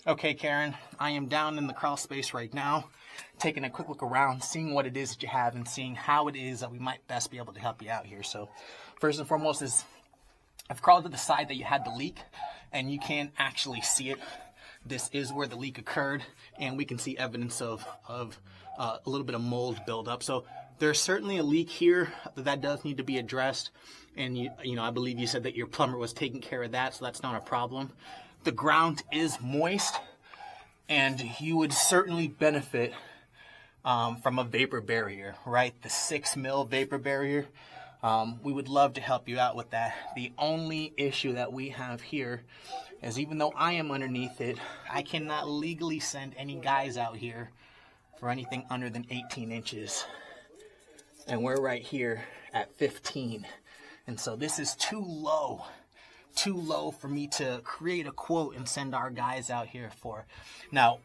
Okay, Karen, I am down in the crawl space right now, taking a quick look around, seeing what it is that you have and seeing how it is that we might best be able to help you out here. So first and foremost is I've crawled to the side that you had the leak and you can actually see it. This is where the leak occurred and we can see evidence of a little bit of mold buildup. So there's certainly a leak here that does need to be addressed. And you know, I believe you said that your plumber was taking care of that, so that's not a problem. The ground is moist, and you would certainly benefit from a vapor barrier, right? The 6 mil vapor barrier. We would love to help you out with that. The only issue that we have here is even though I am underneath it, I cannot legally send any guys out here for anything under than 18 inches. And we're right here at 15. And so this is too low for me to create a quote and send our guys out here for. Now,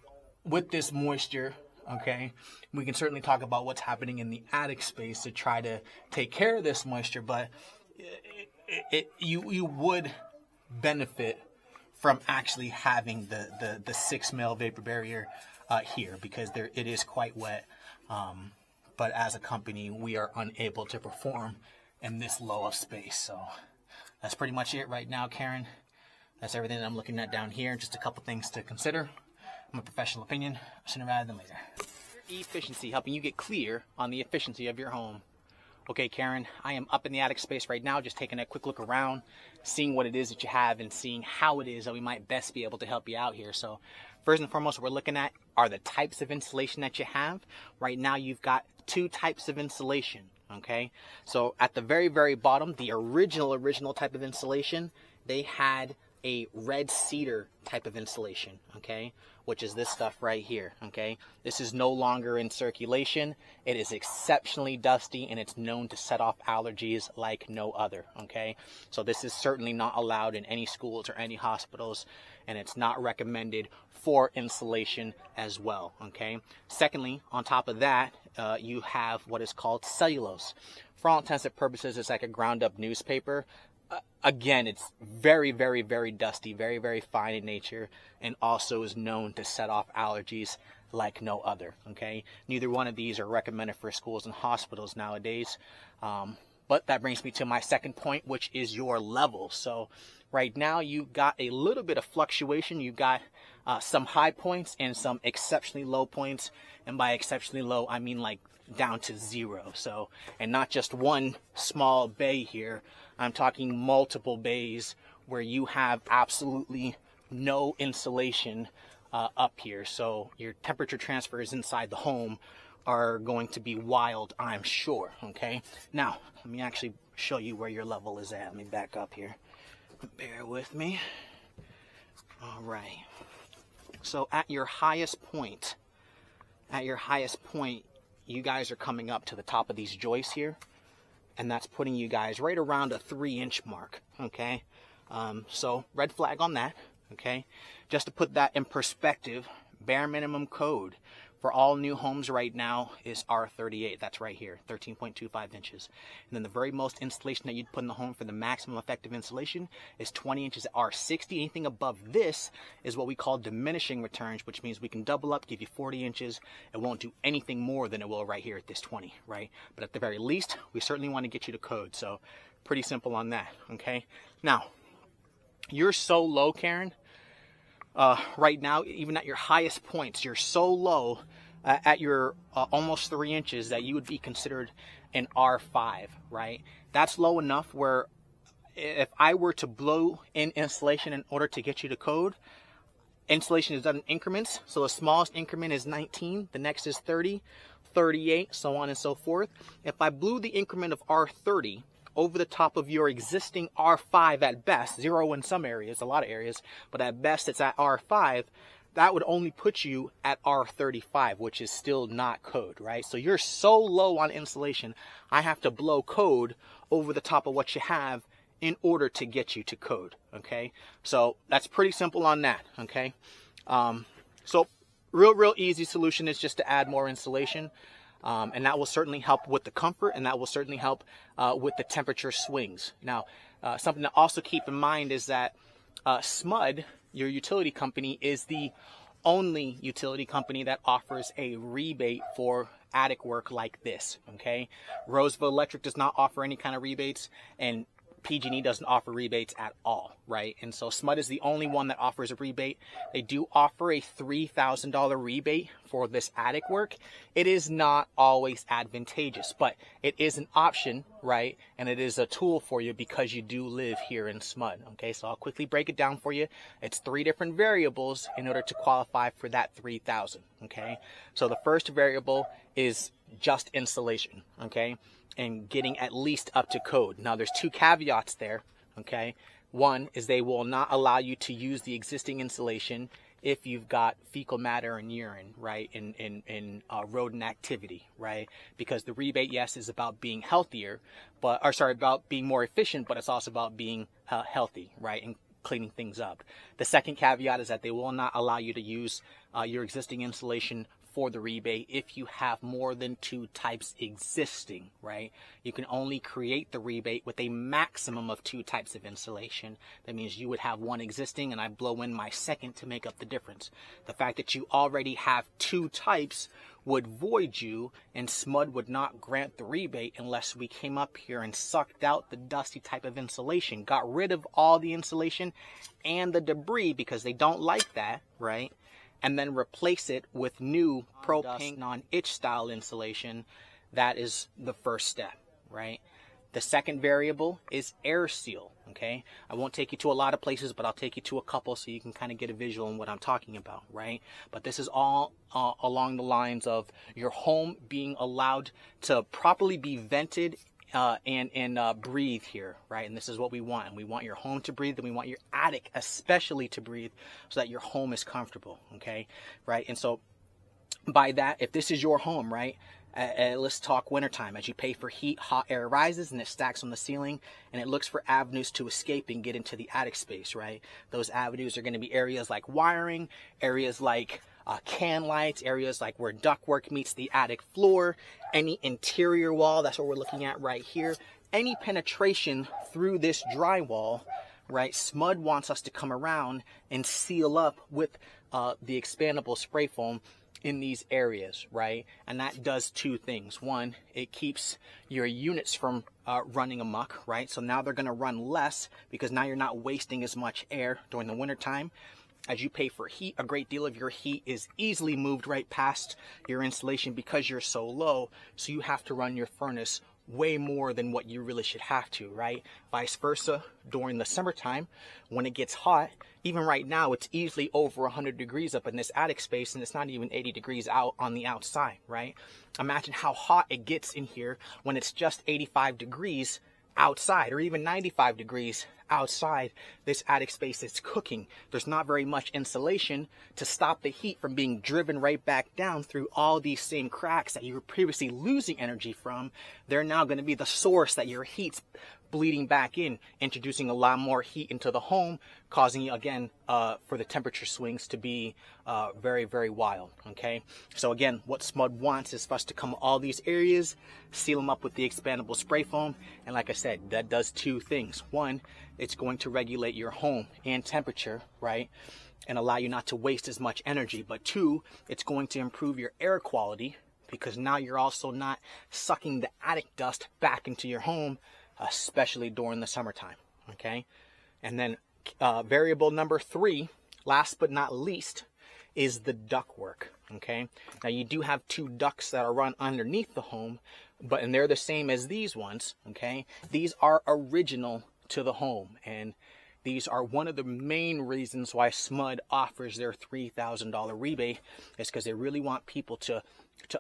with this moisture, okay, we can certainly talk about what's happening in the attic space to try to take care of this moisture, but you would benefit from actually having the 6 mil vapor barrier here because it is quite wet. But as a company, we are unable to perform in this low of space. So that's pretty much it right now, Karen. That's everything that I'm looking at down here. Just a couple things to consider. I'm a professional opinion. Sooner rather than later. Efficiency, helping you get clear on the efficiency of your home. Okay, Karen, I am up in the attic space right now, just taking a quick look around, seeing what it is that you have and seeing how it is that we might best be able to help you out here. So first and foremost, what we're looking at are the types of insulation that you have. Right now, you've got 2 types of insulation. Okay, so at the very, very bottom, the original type of insulation, they had a red cedar type of insulation, okay, which is this stuff right here, okay. This is no longer in circulation. It is exceptionally dusty and it's known to set off allergies like no other, okay. So this is certainly not allowed in any schools or any hospitals, and it's not recommended for insulation as well, okay. Secondly, on top of that, you have what is called cellulose. For all intents and purposes, it's like a ground up newspaper. Again, it's very, very, very dusty, very, very fine in nature, and also is known to set off allergies like no other, okay? Neither one of these are recommended for schools and hospitals nowadays. But that brings me to my second point, which is your level. So right now, you've got a little bit of fluctuation. You've got some high points and some exceptionally low points. And by exceptionally low, I mean like down to 0. So, and not just one small bay here. I'm talking multiple bays where you have absolutely no insulation up here. So your temperature transfers inside the home are going to be wild, I'm sure, okay? Now, let me actually show you where your level is at. Let me back up here. Bear with me. All right. So at your highest point, you guys are coming up to the top of these joists here, and that's putting you guys right around a 3-inch mark, okay? So red flag on that, okay? Just to put that in perspective, bare minimum code for all new homes right now is R38. That's right here, 13.25 inches. And then the very most insulation that you'd put in the home for the maximum effective insulation is 20 inches at R60. Anything above this is what we call diminishing returns, which means we can double up, give you 40 inches. It won't do anything more than it will right here at this 20, right? But at the very least, we certainly want to get you to code. So pretty simple on that, okay? Now, you're so low, Karen. Right now, even at your highest points, you're so low at your almost 3 inches that you would be considered an R5, right? That's low enough where if I were to blow in insulation in order to get you to code, insulation is done in increments. So the smallest increment is 19, the next is 30, 38, so on and so forth. If I blew the increment of R30 over the top of your existing R5 at best, 0 in some areas, a lot of areas, but at best it's at R5, that would only put you at R35, which is still not code, right? So you're so low on insulation, I have to blow code over the top of what you have in order to get you to code, okay? So that's pretty simple on that, okay? So real easy solution is just to add more insulation. And that will certainly help with the comfort, and that will certainly help with the temperature swings. Now, something to also keep in mind is that SMUD your utility company is the only utility company that offers a rebate for attic work like this, okay? Roseville Electric does not offer any kind of rebates, and PG&E doesn't offer rebates at all, right? And so SMUD is the only one that offers a rebate. They do offer a $3,000 rebate for this attic work. It is not always advantageous, but it is an option, right? And it is a tool for you because you do live here in SMUD, okay? So I'll quickly break it down for you. It's 3 different variables in order to qualify for that $3,000, okay? So the first variable is just insulation, okay? And getting at least up to code. Now there's 2 caveats there, okay? One is they will not allow you to use the existing insulation if you've got fecal matter and urine, right, in rodent activity, right? Because the rebate, yes, is about being healthier, about being more efficient, but it's also about being healthy, right, and cleaning things up. The second caveat is that they will not allow you to use your existing insulation for the rebate if you have more than 2 types existing, right? You can only create the rebate with a maximum of 2 types of insulation. That means you would have 1 existing and I blow in my second to make up the difference. The fact that you already have 2 types would void you, and SMUD would not grant the rebate unless we came up here and sucked out the dusty type of insulation, got rid of all the insulation and the debris because they don't like that, right? And then replace it with new propane non-itch style insulation. That is the first step, right? The second variable is air seal, okay? I won't take you to a lot of places, but I'll take you to a couple so you can kind of get a visual on what I'm talking about, right? But this is all along the lines of your home being allowed to properly be vented and breathe here, right? And this is what we want. And we want your home to breathe, and we want your attic especially to breathe so that your home is comfortable, okay? Right? And so by that, if this is your home, right? Let's talk wintertime. As you pay for heat, hot air rises and it stacks on the ceiling, and it looks for avenues to escape and get into the attic space, right? Those avenues are going to be areas like wiring, areas like can lights, areas like where ductwork meets the attic floor, any interior wall, that's what we're looking at right here, any penetration through this drywall, right? SMUD wants us to come around and seal up with the expandable spray foam in these areas, right? And that does 2 things. One, it keeps your units from running amok, right? So now they're going to run less because now you're not wasting as much air during the winter time. As you pay for heat, a great deal of your heat is easily moved right past your insulation because you're so low. So you have to run your furnace way more than what you really should have to, right? Vice versa, during the summertime, when it gets hot, even right now, it's easily over 100 degrees up in this attic space, and it's not even 80 degrees out on the outside, right? Imagine how hot it gets in here when it's just 85 degrees outside, or even 95 degrees outside this attic space that's cooking. There's not very much insulation to stop the heat from being driven right back down through all these same cracks that you were previously losing energy from. They're now going to be the source that your heat's bleeding back in, introducing a lot more heat into the home, causing, again, for the temperature swings to be very, very wild, okay? So again, what SMUD wants is for us to come all these areas, seal them up with the expandable spray foam, and like I said, that does 2 things. One, it's going to regulate your home and temperature, right? And allow you not to waste as much energy. But 2, it's going to improve your air quality because now you're also not sucking the attic dust back into your home, especially during the summertime, okay? And then variable number 3, last but not least, is the ductwork, okay? Now you do have 2 ducts that are run underneath the home, and they're the same as these ones, okay? These are original to the home, and these are one of the main reasons why SMUD offers their $3,000 rebate, is because they really want people to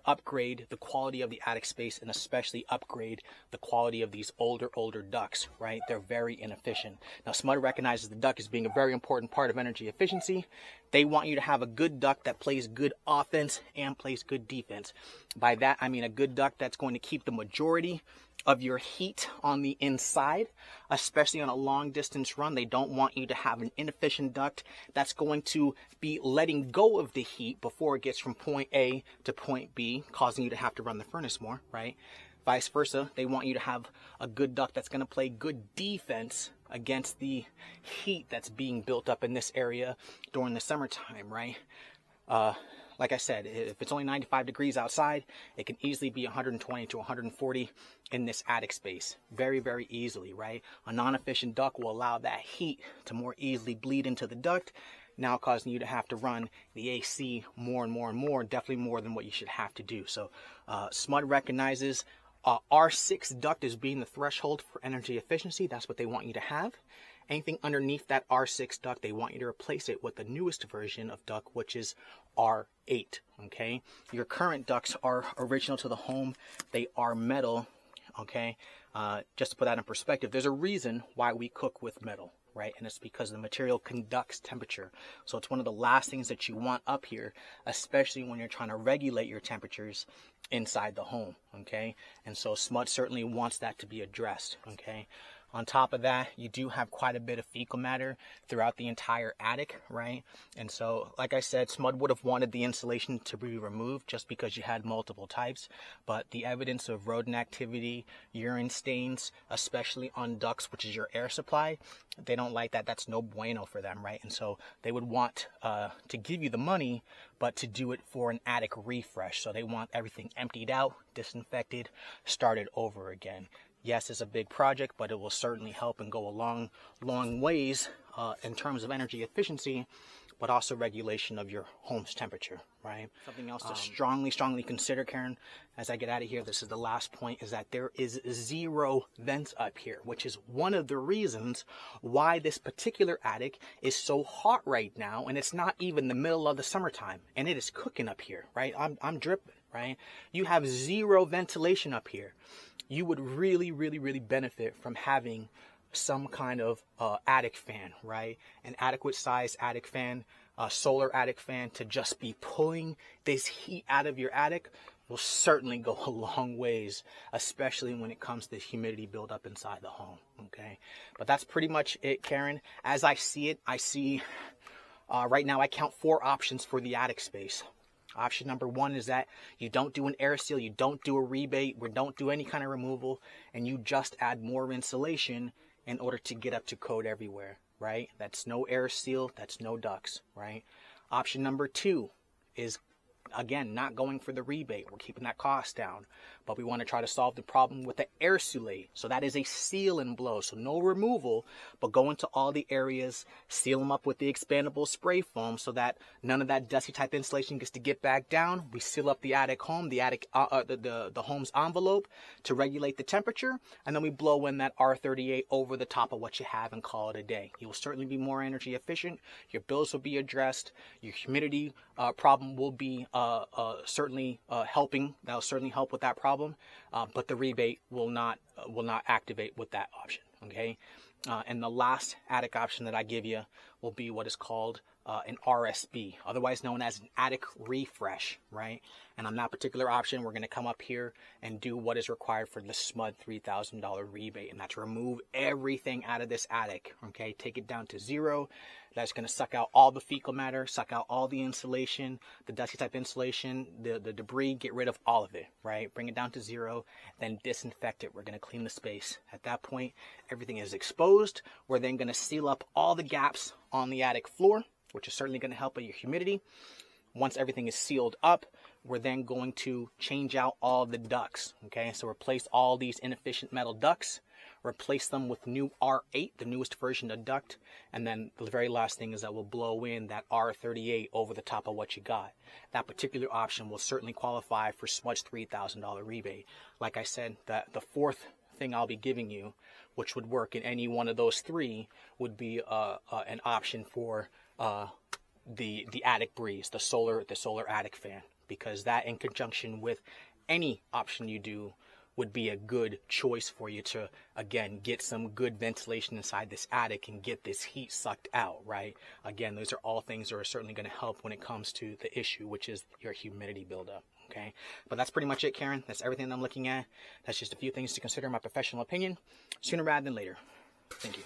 upgrade the quality of the attic space, and especially upgrade the quality of these older ducts, right? They're very inefficient. Now, SMUD recognizes the duct as being a very important part of energy efficiency. They want you to have a good duct that plays good offense and plays good defense. By that, I mean a good duct that's going to keep the majority of your heat on the inside, especially on a long distance run. They don't want you to have an inefficient duct that's going to be letting go of the heat before it gets from point A to point B, causing you to have to run the furnace more, right? Vice versa, they want you to have a good duct that's going to play good defense against the heat that's being built up in this area during the summertime, right? Like I said, if it's only 95 degrees outside, it can easily be 120 to 140 in this attic space. Very, very easily, right? A non-efficient duct will allow that heat to more easily bleed into the duct, now causing you to have to run the AC more and more and more, definitely more than what you should have to do. So SMUD recognizes R6 duct as being the threshold for energy efficiency. That's what they want you to have. Anything underneath that R6 duct, they want you to replace it with the newest version of duct, which is R8, okay? Your current ducts are original to the home. They are metal, okay? Just to put that in perspective, there's a reason why we cook with metal, right? And it's because the material conducts temperature. So it's one of the last things that you want up here, especially when you're trying to regulate your temperatures inside the home, okay? And so SMUD certainly wants that to be addressed, okay? On top of that, you do have quite a bit of fecal matter throughout the entire attic, right? And so, like I said, SMUD would have wanted the insulation to be removed just because you had multiple types. But the evidence of rodent activity, urine stains, especially on ducts, which is your air supply, they don't like that. That's no bueno for them, right? And so they would want to give you the money, but to do it for an attic refresh. So they want everything emptied out, disinfected, started over again. Yes, it's a big project, but it will certainly help and go a long ways in terms of energy efficiency, but also regulation of your home's temperature, right? Something else to strongly consider, Karen, as I get out of here, this is the last point, is that there is 0 vents up here, which is one of the reasons why this particular attic is so hot right now, and it's not even the middle of the summertime, and it is cooking up here, right? I'm dripping, right? You have 0 ventilation up here. You would really benefit from having some kind of attic fan, right? An adequate size attic fan, a solar attic fan to just be pulling this heat out of your attic will certainly go a long ways, especially when it comes to humidity buildup inside the home, okay? But that's pretty much it, Karen. As I see it, I see right now I count 4 options for the attic space. Option number 1 is that you don't do an air seal, you don't do a rebate, or don't do any kind of removal, and you just add more insulation in order to get up to code everywhere, right? That's no air seal, that's no ducts, right? Option number 2 is, again, not going for the rebate. We're keeping that cost down, but we want to try to solve the problem with the air soulate. So that is a seal and blow, so no removal, but go into all the areas, seal them up with the expandable spray foam so that none of that dusty type insulation gets to get back down. We seal up the attic home, the attic, the home's envelope to regulate the temperature, and then we blow in that R38 over the top of what you have and call it a day. You will certainly be more energy efficient. Your bills will be addressed. Your humidity problem will be certainly helping. That will certainly help with that problem, but the rebate will not activate with that option, okay? And the last attic option that I give you will be what is called an RSB, otherwise known as an attic refresh, right? And on that particular option, we're going to come up here and do what is required for the SMUD $3,000 rebate, and that's remove everything out of this attic, okay? Take it down to 0. That's going to suck out all the fecal matter, suck out all the insulation, the dusty type insulation, the debris, get rid of all of it, right? Bring it down to 0, then disinfect it. We're going to clean the space. At that point, everything is exposed. We're then going to seal up all the gaps on the attic floor, which is certainly going to help with your humidity. Once everything is sealed up, we're then going to change out all the ducts, okay? So replace all these inefficient metal ducts, replace them with new R8, the newest version of duct, and then the very last thing is that we'll blow in that R38 over the top of what you got. That particular option will certainly qualify for SMUD's $3,000 rebate. Like I said, the 4th thing I'll be giving you, which would work in any one of those 3, would be an option for the attic breeze, the solar attic fan, because that in conjunction with any option you do would be a good choice for you to, again, get some good ventilation inside this attic and get this heat sucked out, right? Again, those are all things that are certainly going to help when it comes to the issue, which is your humidity buildup, okay? But that's pretty much it, Karen. That's everything that I'm looking at. That's just a few things to consider, in my professional opinion. Sooner rather than later. Thank you.